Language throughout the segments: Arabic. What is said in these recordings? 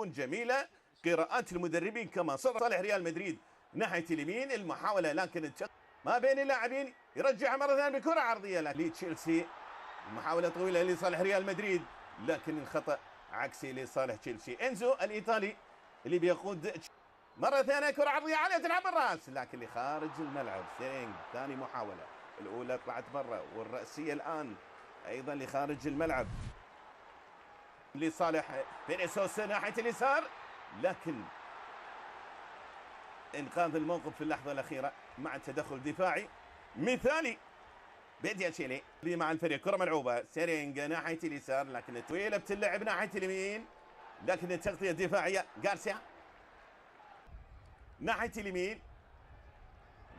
تكون جميله. قراءات المدربين كما صالح ريال مدريد ناحيه اليمين، المحاوله لكن ما بين اللاعبين، يرجعها مره ثانيه بكره عرضيه لتشيلسي. المحاوله طويله لصالح ريال مدريد لكن الخطا عكسي لصالح تشيلسي. انزو الايطالي اللي بيقود مره ثانيه، كره عرضيه عاليه تلعب بالراس لكن لخارج الملعب. سيرينج ثاني محاوله، الاولى طلعت برا والراسيه الان ايضا لخارج الملعب لصالح فينيسيوس ناحيه اليسار، لكن انقاذ الموقف في اللحظه الاخيره مع التدخل الدفاعي مثالي بيدياتشيلي مع الفريق. كره ملعوبه، سيرينج ناحيه اليسار لكن طويله بتلعب ناحيه اليمين، لكن التغطيه الدفاعيه غارسيا ناحيه اليمين،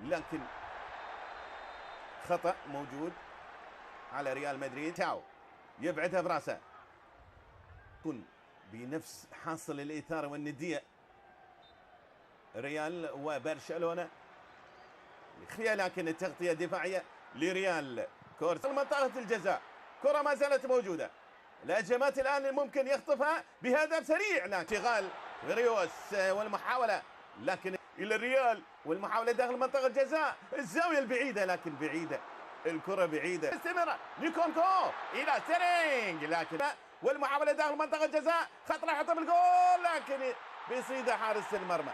لكن خطا موجود على ريال مدريد. تاو يبعدها براسه، يكون بنفس حاصل الاثاره والنديه ريال وبرشلونه، لكن التغطيه الدفاعيه لريال. كورة منطقه الجزاء، كره ما زالت موجوده، الهجمات الان ممكن يخطفها بهدف سريع، لكن شغال ريوس والمحاوله لكن الى الريال والمحاوله داخل منطقه الجزاء، الزاويه البعيده لكن بعيده، الكره بعيده. استمر نيكونكو الى سيرينج لكن والمحاوله داخل منطقه الجزاء، خطره يحطها بالجول لكن بيصيدها حارس المرمى،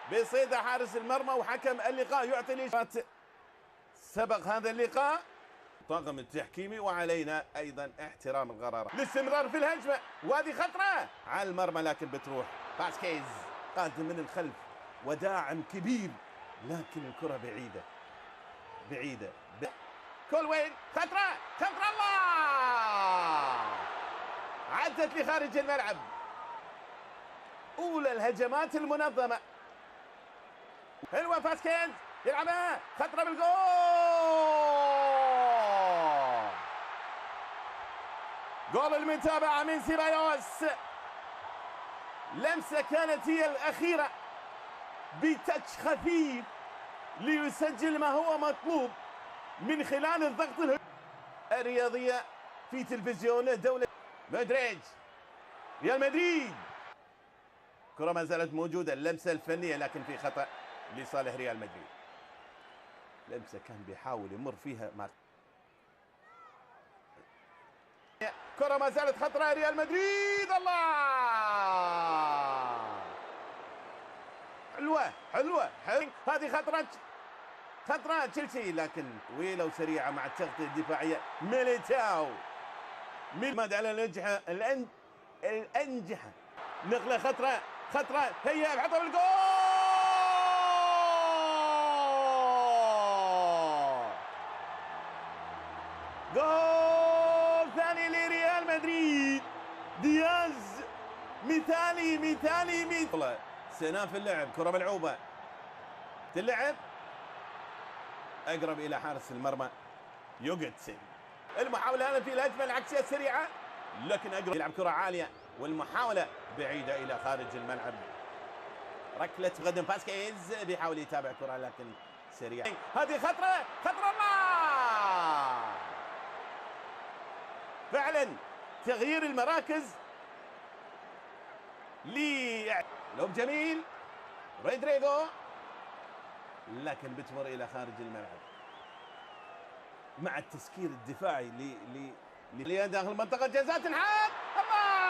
بيصيدها حارس المرمى. وحكم اللقاء يعطي الاشارات. سبق هذا اللقاء طاقم التحكيمي وعلينا ايضا احترام القرار. الاستمرار في الهجمه وهذه خطره على المرمى لكن بتروح. فاسكيز قادم من الخلف وداعم كبير لكن الكره بعيده بعيده. كولوين خطره خطره، الله عدت لخارج الملعب. اولى الهجمات المنظمه، حلوه فاسكيز يلعبها خطره بالجول. جول المتابعه من سيبايوس، لمسه كانت هي الاخيره بتاتش خفيف ليسجل ما هو مطلوب من خلال الضغط الرياضيه في تلفزيون دوله مدريد. ريال مدريد كرة ما زالت موجودة، اللمسة الفنية لكن في خطأ لصالح ريال مدريد. لمسة كان بيحاول يمر فيها مع كرة ما زالت خطرة ريال مدريد. الله حلوة حلوة هذه خطرة تشيلسي لكن طويلة وسريعة مع التغطية الدفاعية. ميليتاو ماد على الأنجحة نقلة خطرة هي حطها بالجول. جول ثاني لريال مدريد. دياز مثالي سناف اللعب، كرة ملعوبة تلعب اقرب الى حارس المرمى يوغتسن. المحاولة الان في الهجمة العكسية السريعة لكن اقرب يلعب كرة عالية والمحاولة بعيدة الى خارج الملعب. ركلة غدن فاسكيز بيحاول يتابع كرة لكن سريعة. هذه خطرة الله فعلا تغيير المراكز لوب جميل رودريغو لكن بتمر الى خارج الملعب مع التسكير الدفاعي ل داخل منطقة جزاء. تنحط الله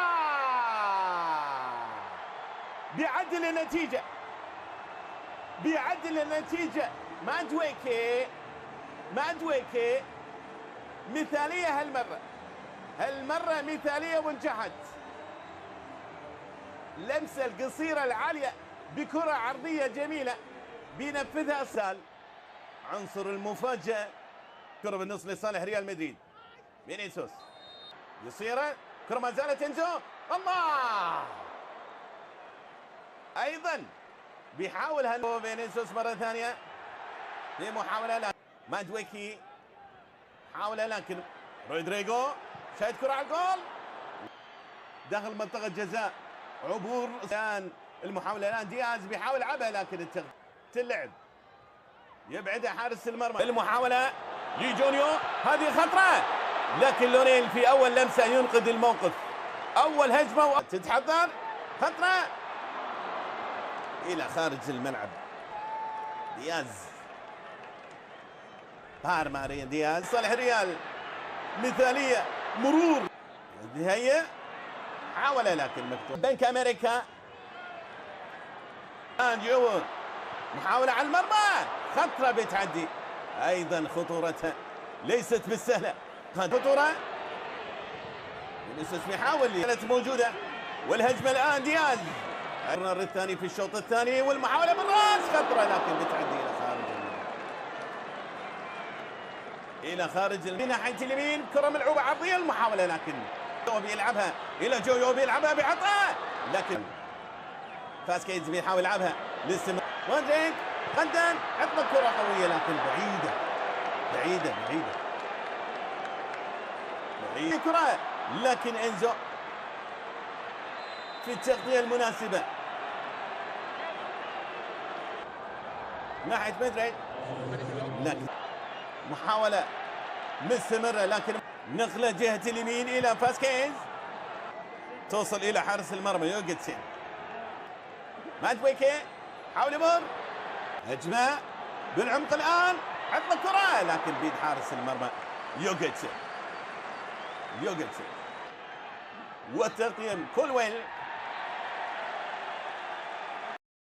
بيعدل النتيجة. مادويكي مثالية هالمرة مثالية وانجحت. لمسة القصيرة العالية بكرة عرضية جميلة بينفذها سال. عنصر المفاجأة كرة بالنص لصالح ريال مدريد. فينيسيوس قصيرة، كرة ما زالت تنزو. الله ايضا بيحاول فينيسيوس مرة ثانية في محاولة مادويكي محاولة لكن رودريغو شايد كرة على الجول داخل منطقة جزاء. عبور الان المحاولة الان دياز بيحاول يلعبها لكن تلعب يبعدها حارس المرمى. المحاولة لجونيو هذه خطرة لكن لونيل في اول لمسة ينقذ الموقف. اول هجمة تتحضر خطرة إلى خارج الملعب. دياز، ماريا دياز صالح الريال، مثالية، مرور نهاية، حاول لكن مكتوب. بنك أمريكا جو، محاولة على المرمى، خطرة بتعدي، أيضا خطورتها ليست بالسهلة. خطورة فينيسيوس بيحاول، كانت موجودة، والهجمة الآن دياز، الكورنر الثاني في الشوط الثاني، والمحاولة بالراس، خطرة لكن بتعدي إلى خارج الملعب. إلى خارج من ناحية اليمين، كرة ملعوبة عرضية، المحاولة لكن يوبي يلعبها إلى جو، يوبي يلعبها بيحطها، لكن فاسكيز بيحاول يلعبها لسه مودريك، غدا حط كرة قوية لكن بعيدة بعيدة بعيدة بعيدة كرة، لكن انزو في التغطية المناسبة ناحية مدريد، لكن محاولة مستمرة، لكن نقلة جهة اليمين إلى فاسكيز، توصل إلى حارس المرمى يوغيتسن. مادويكي حاول يمر، هجمة بالعمق الآن، حط الكرة لكن بيد حارس المرمى يوغيتسن. وتقييم كولويل